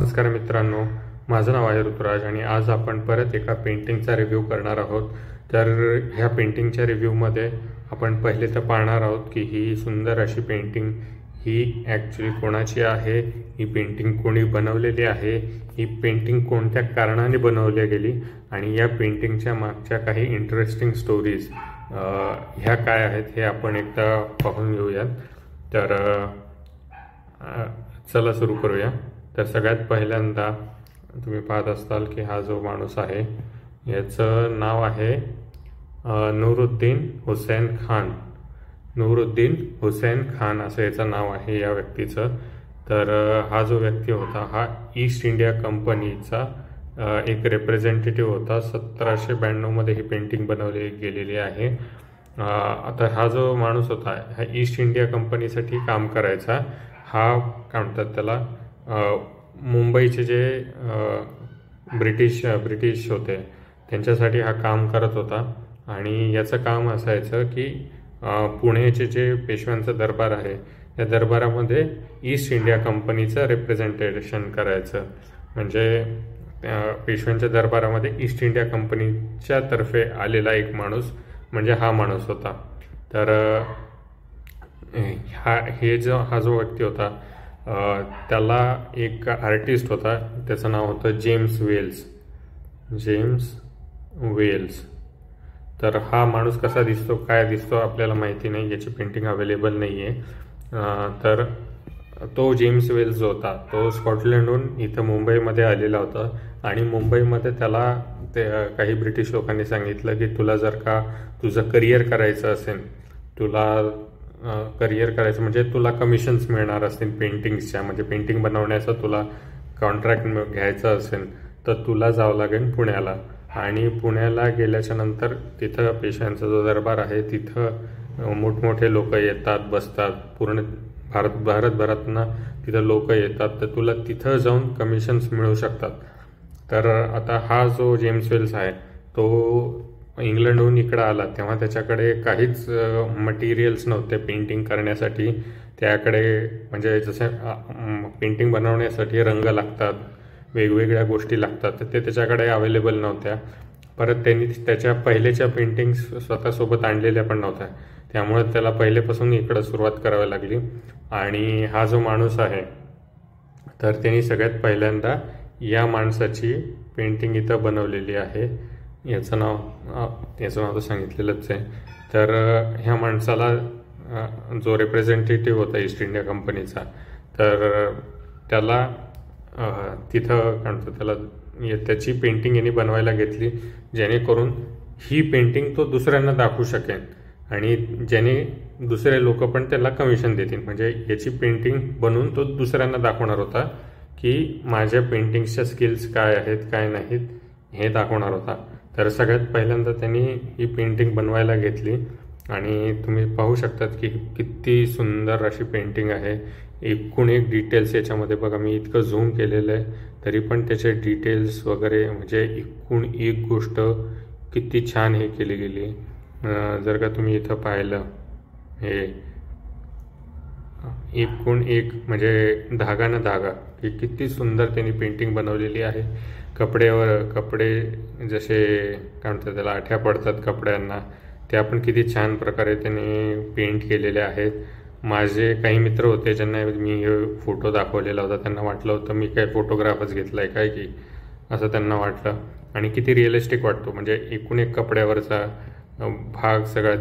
नमस्कार मित्रांनो, माझं नाव आहे ऋतुराज आणि आज आपण परत एका पेंटिंगचा रिव्ह्यू करणार आहोत। तर ह्या पेंटिंगच्या रिव्ह्यूमध्ये आपण पहिले तर पाहणार आहोत की ही सुंदर अशी पेंटिंग ही ॲक्च्युली कोणाची आहे, ही पेंटिंग कोणी बनवलेली आहे, ही पेंटिंग कोणत्या कारणाने बनवली गेली आणि या पेंटिंगच्या मागच्या काही इंटरेस्टिंग स्टोरीज ह्या काय आहेत हे आपण एकदा पाहून घेऊयात। तर चला सुरू करूया। तर सगळ्यात पहिल्यांदा तुम्ही पाहत असाल की हा जो माणूस आहे याचं नाव आहे नूरुद्दीन हुसैन खान। नूरुद्दीन हुसैन खान असं याचं नाव आहे या व्यक्तीचं। तर हा जो व्यक्ती होता हा ईस्ट इंडिया कंपनीचा एक रिप्रेझेंटेटिव्ह होता। 1792 मध्ये ही पेंटिंग बनवली गेलेली आहे। आता हा जो माणूस होता हा ईस्ट इंडिया कंपनीसाठी काम करायचा। हा काय म्हणतात त्याला मुंबईचे जे ब्रिटिश होते त्यांच्यासाठी हा काम करत होता आणि याचं काम असायचं की पुणेचे जे पेशव्यांचा दरबार आहे त्या दरबारामध्ये ईस्ट इंडिया कंपनीचं रिप्रेझेंटेशन करायचं। म्हणजे पेशव्यांच्या दरबारामध्ये ईस्ट इंडिया कंपनीच्या तर्फे आलेला एक माणूस म्हणजे हा माणूस होता। तर हा जो व्यक्ती होता त्याला एक आर्टिस्ट होता, त्याचं नाव होतं जेम्स वेल्स। तर हा माणूस कसा दिसतो काय दिसतो आपल्याला माहिती नाही, याची पेंटिंग अवेलेबल नाही आहे। तर तो जेम्स वेल्स जो होता तो स्कॉटलंडहून इथं मुंबईमध्ये आलेला होता आणि मुंबईमध्ये त्याला काही ब्रिटिश लोकांनी सांगितलं की तुला जर का तुझं करिअर करायचं असेल, करिअर करायचं म्हणजे तुला कमिशन्स मिळणार असतील पेंटिंग्सच्या, म्हणजे पेंटिंग बनवण्याचा तुला कॉन्ट्रॅक्ट घ्यायचं असेल तर तुला जावं लागेल पुण्याला। आणि पुण्याला गेल्याच्या नंतर तिथं पेशव्यांचा जो दरबार आहे तिथं मोठमोठे लोक येतात बसतात, पूर्ण भारतभरातनं तिथं लोक येतात, तर तुला तिथं जाऊन कमिशन्स मिळू शकतात। तर आता हा जो जेम्स वेल्स आहे तो इंग्लंडहून इकडं आला तेव्हा त्याच्याकडे काहीच मटेरियल्स नव्हते पेंटिंग करण्यासाठी। त्याकडे म्हणजे जसे पेंटिंग बनवण्यासाठी रंग लागतात, वेगवेगळ्या गोष्टी लागतात, तर ते त्याच्याकडे अवेलेबल नव्हत्या। परत त्यांनी त्याच्या पहिलेच्या पेंटिंग्स स्वतःसोबत आणलेल्या पण नव्हत्या, त्यामुळे त्याला पहिलेपासून इकडं सुरुवात करावी लागली। आणि हा जो माणूस आहे तर त्यांनी सगळ्यात पहिल्यांदा या माणसाची पेंटिंग इथं बनवलेली आहे। याचं नाव तर सांगितलेलंच आहे। तर ह्या माणसाला जो रिप्रेझेंटेटिव्ह होता ईस्ट इंडिया कंपनीचा तर त्याला तिथं काय म्हणतो त्याला त्याची पेंटिंग यांनी बनवायला घेतली, जेणेकरून ही पेंटिंग तो दुसऱ्यांना दाखवू शकेल आणि ज्याने दुसरे लोक पण त्याला कमिशन देतील। म्हणजे याची पेंटिंग बनवून तो दुसऱ्यांना दाखवणार होता की माझ्या पेंटिंगच्या स्किल्स काय आहेत काय नाहीत हे दाखवणार होता। तर सगळ्यात पहिल्यांदा त्यांनी ही पेंटिंग बनवायला घेतली आणि तुम्ही पाहू शकतात की किती सुंदर अशी पेंटिंग आहे। एकूण एक डिटेल्स याच्यामध्ये बघा, मी इतकं झूम केलेलं आहे तरी पण त्याचे डिटेल्स वगैरे म्हणजे एकूण एक गोष्ट किती छान हे केली गेली। जर का तुम्ही इथं पाहिलं हे एकूण एक म्हणजे धागा ना धागा ही किती सुंदर त्यांनी पेंटिंग बनवलेली आहे। कपडे जसे काय म्हणतात त्याला आठ्या पडतात कपड्यांना, त्या पण किती छान प्रकारे त्यांनी पेंट केलेले आहेत। माझे काही मित्र होते ज्यांना मी हे फोटो दाखवलेला होता, त्यांना वाटलं होतं मी काय फोटोग्राफच घेतलाय काय की असं त्यांना वाटलं। आणि किती रिअलिस्टिक वाटतो, म्हणजे एकूण एक कपड्यावरचा भाग सगळा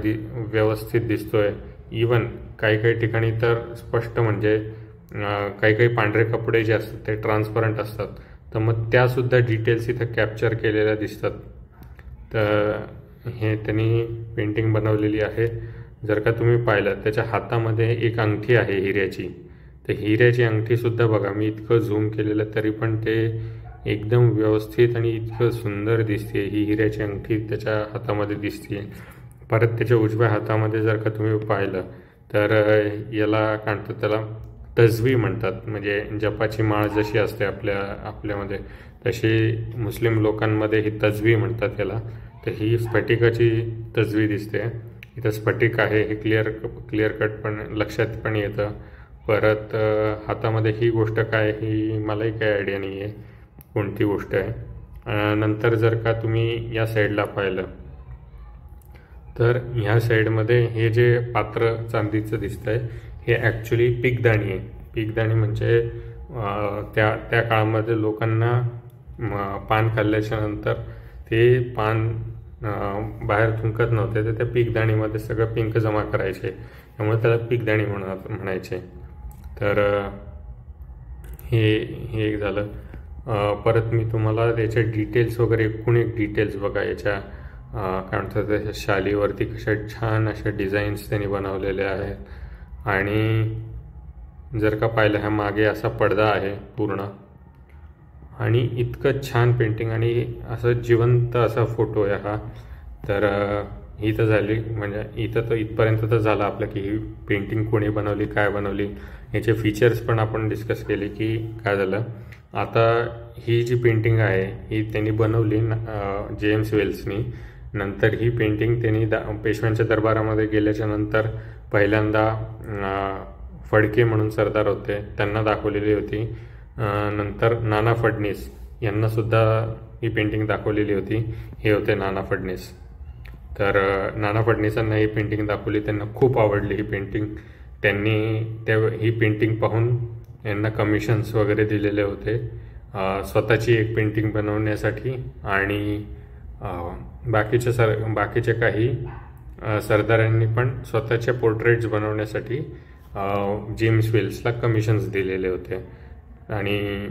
व्यवस्थित दिसतोय। इवन काही ठिकाणी तर स्पष्ट म्हणजे काही पांढरे कपडे जे असतात ते ट्रान्सपरंट असतात, तर मग त्यासुद्धा डिटेल्स इथं कॅप्चर केलेल्या दिसतात। तर हे त्यांनी पेंटिंग बनवलेली आहे। जर का तुम्ही पाहिलं त्याच्या हातामध्ये एक अंगठी आहे हिऱ्याची, तर हिऱ्याची अंगठीसुद्धा बघा, मी इतकं झूम केलेलं तरी पण ते एकदम व्यवस्थित आणि इतकं सुंदर दिसते। ही हिऱ्याची अंगठी त्याच्या हातामध्ये दिसते। परत त्याच्या उजव्या हातामध्ये जर का तुम्ही पाहिलं तर याला काय म्हणतात त्याला तजवी म्हणतात, म्हणजे जपाची माळ जशी असते आपल्यामध्ये तशी मुस्लिम लोकांमध्ये ही तजवी म्हणतात याला। तर ही स्फटिकाची तजवी दिसते, इथं स्फटिक आहे हे क्लिअर कट पण लक्षात पण येतं। परत हातामध्ये ही गोष्ट काय, ही मलाही काही आयडिया नाही आहे कोणती गोष्ट आहे. नंतर जर का तुम्ही या साईडला पाहिलं तर ह्या साईडमध्ये हे जे पात्र चांदीचं दिसतंय हे ॲक्च्युली पीकदाणी आहे. पीकदाणी म्हणजे त्या काळामध्ये लोकांना पान खाल्ल्याच्या नंतर ते पान बाहेर थुंकत नव्हते, तर त्या पीकदाणीमध्ये सगळं पिंक जमा करायचे, त्यामुळे त्याला पीकदाणी म्हणायचे. तर हे एक झालं. परत मी तुम्हाला त्याचे डिटेल्स वगैरे, एकूण एक डिटेल्स बघा याच्या काय म्हणतात त्याच्या शालीवरती कशा छान अशा डिझाईन्स त्यांनी बनवलेल्या आहेत. आणि जर का पाहिलं ह्या मागे असा पडदा आहे पूर्ण, आणि इतकं छान पेंटिंग आणि असं जिवंत असा फोटो आहे हा. तर ही तर झाली, म्हणजे इथं तर इथपर्यंत तर झालं आपलं की ही पेंटिंग कोणी बनवली, काय बनवली, याचे फीचर्स पण आपण डिस्कस केले की काय झालं. आता ही जी पेंटिंग आहे ही त्यांनी बनवली जेम्स वेल्सनी. नंतर ही पेंटिंग त्यांनी पेशव्यांच्या दरबारामध्ये गेल्याच्या नंतर पहिल्यांदा फडके म्हणून सरदार होते त्यांना दाखवलेली होती. नंतर नाना फडणीस यांनासुद्धा ही पेंटिंग दाखवलेली होती. हे होते नाना फडणीस. तर नाना फडणीसांना ही पेंटिंग दाखवली, त्यांना खूप आवडली ही पेंटिंग. त्यांनी ही पेंटिंग पाहून यांना कमिशन्स वगैरे दिलेले होते स्वतःची एक पेंटिंग बनवण्यासाठी. आणि बाकीचे काही सरदारांनी पण स्वतःचे पोर्ट्रेट्स बनवण्यासाठी जेम्स वेल्सला कमिशन्स दिलेले होते. आणि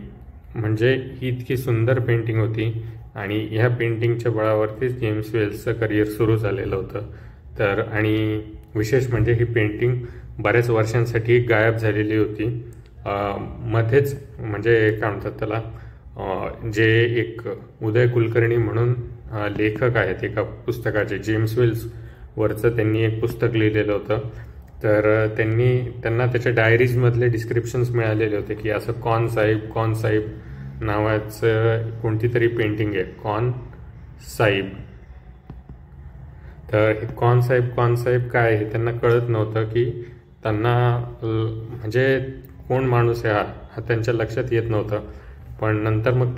म्हणजे ही इतकी सुंदर पेंटिंग होती, आणि ह्या पेंटिंगच्या बळावरतीच जेम्स वेल्सचं करिअर सुरू झालेलं होतं. तर आणि विशेष म्हणजे ही पेंटिंग बऱ्याच वर्षांसाठी गायब झालेली होती. मध्येच म्हणजे काय म्हणतात त्याला, जे एक उदय कुलकर्णी म्हणून लेखक आहेत एका पुस्तकाचे, जेम्स वेल्सवरचं त्यांनी एक पुस्तक लिहिलेलं होतं. तर त्यांना त्याच्या डायरीजमधले डिस्क्रिप्शन्स मिळालेले होते की असं कॉन साहिब नावाचं कोणती तरी पेंटिंग आहे, कॉन साहिब. तर हे कॉन साहिब काय आहे हे त्यांना कळत नव्हतं, की त्यांना म्हणजे कोण माणूस आहे हा त्यांच्या लक्षात येत नव्हतं. पण नंतर मग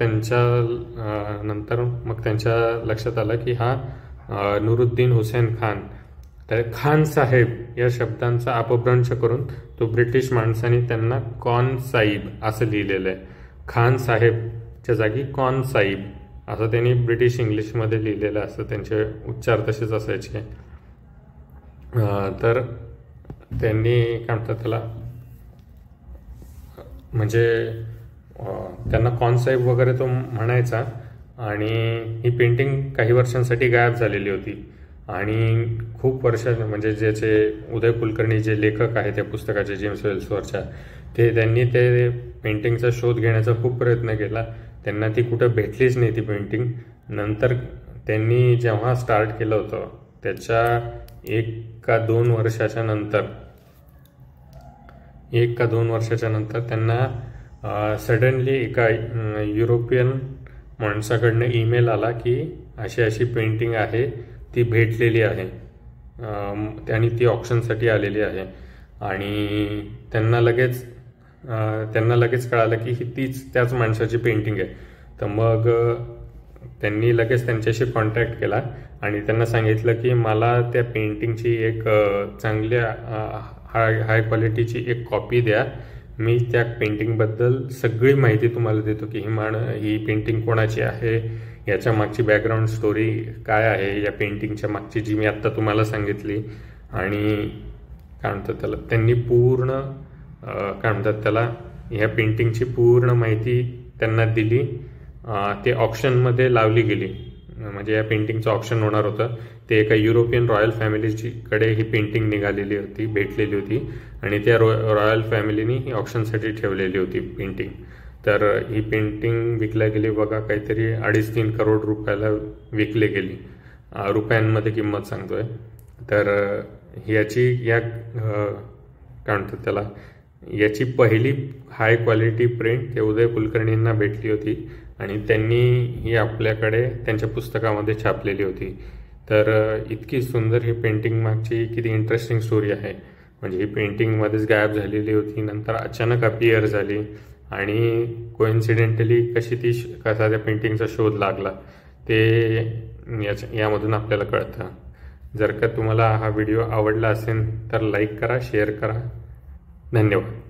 त्यांच्या लक्षात आलं की हा नुरुद्दीन हुसेन खान. तर खान साहेब या शब्दांचा अपभ्रंश करून तो ब्रिटिश माणसाने त्यांना कॉन साहिब असं लिहिलेलं आहे. खान साहेबच्या जागी कॉन साहिब असं त्यांनी ब्रिटिश इंग्लिशमध्ये लिहिलेलं असतं, त्यांचे उच्चार तसेच असायचे. तर त्यांनी काय म्हणतात त्याला, म्हणजे त्यांना कॉन साहेब वगैरे तो म्हणायचा. आणि ही पेंटिंग काही वर्षांसाठी गायब झालेली होती. आणि खूप वर्ष म्हणजे ज्याचे उदय कुलकर्णी जे लेखक आहेत त्या पुस्तकाचे जेम्स वेल्सवरच्या, त्यांनी ते पेंटिंगचा शोध घेण्याचा खूप प्रयत्न केला. त्यांना ती कुठं भेटलीच नाही ती पेंटिंग. नंतर त्यांनी जेव्हा स्टार्ट केलं होतं त्याच्या 1 का 2 वर्षाच्या नंतर त्यांना सडनली एका युरोपियन माणसाकडनं ईमेल आला की अशी पेंटिंग आहे, ती भेटलेली आहे आणि ती ऑप्शनसाठी आलेली आहे. आणि त्यांना लगेच कळालं की ही त्याच माणसाची पेंटिंग आहे. तर मग त्यांनी लगेच त्यांच्याशी कॉन्टॅक्ट केला आणि त्यांना सांगितलं की मला त्या पेंटिंगची एक चांगल्या हाय क्वालिटीची एक कॉपी द्या, मी त्या पेंटिंगबद्दल सगळी माहिती तुम्हाला देतो की ही पेंटिंग कोणाची आहे, याच्या मागची बॅकग्राऊंड स्टोरी काय आहे या पेंटिंगच्या मागची, जी मी आत्ता तुम्हाला सांगितली. आणि काय म्हणतात त्याला, त्यांनी पूर्ण काय म्हणतात त्याला ह्या पेंटिंगची पूर्ण माहिती त्यांना दिली. ते ऑप्शनमध्ये लावली गेली, म्हणजे या पेंटिंगचं ऑप्शन होणार होतं. ते एका युरोपियन रॉयल फॅमिलीकडे ही पेंटिंग भेटलेली होती आणि त्या रॉयल फॅमिलीनी ही ऑप्शनसाठी ठेवलेली होती पेंटिंग. तर ही पेंटिंग विकल्या गेली बघा, काहीतरी 2.5-3 करोड रुपयाला विकली गेली, रुपयांमध्ये किंमत सांगतोय. तर काय म्हणतात त्याला, याची पहिली हाय क्वालिटी प्रिंट ते उदय कुलकर्णींना भेटली होती आणि त्यांनी ही आपल्याकडे त्यांच्या पुस्तकामध्ये छापलेली होती. तर इतकी सुंदर ही पेंटिंग मागची किती इंटरेस्टिंग स्टोरी आहे. म्हणजे ही पेंटिंगमध्येच गायब झालेली होती, नंतर अचानक अपियर झाली आणि कोइन्सिडेंटली कसा त्या पेंटिंगचा शोध लागला ते यामधून आपल्याला कळतं. जर का तुम्हाला हा व्हिडिओ आवडला असेल तर लाईक करा, शेअर करा. धन्यवाद.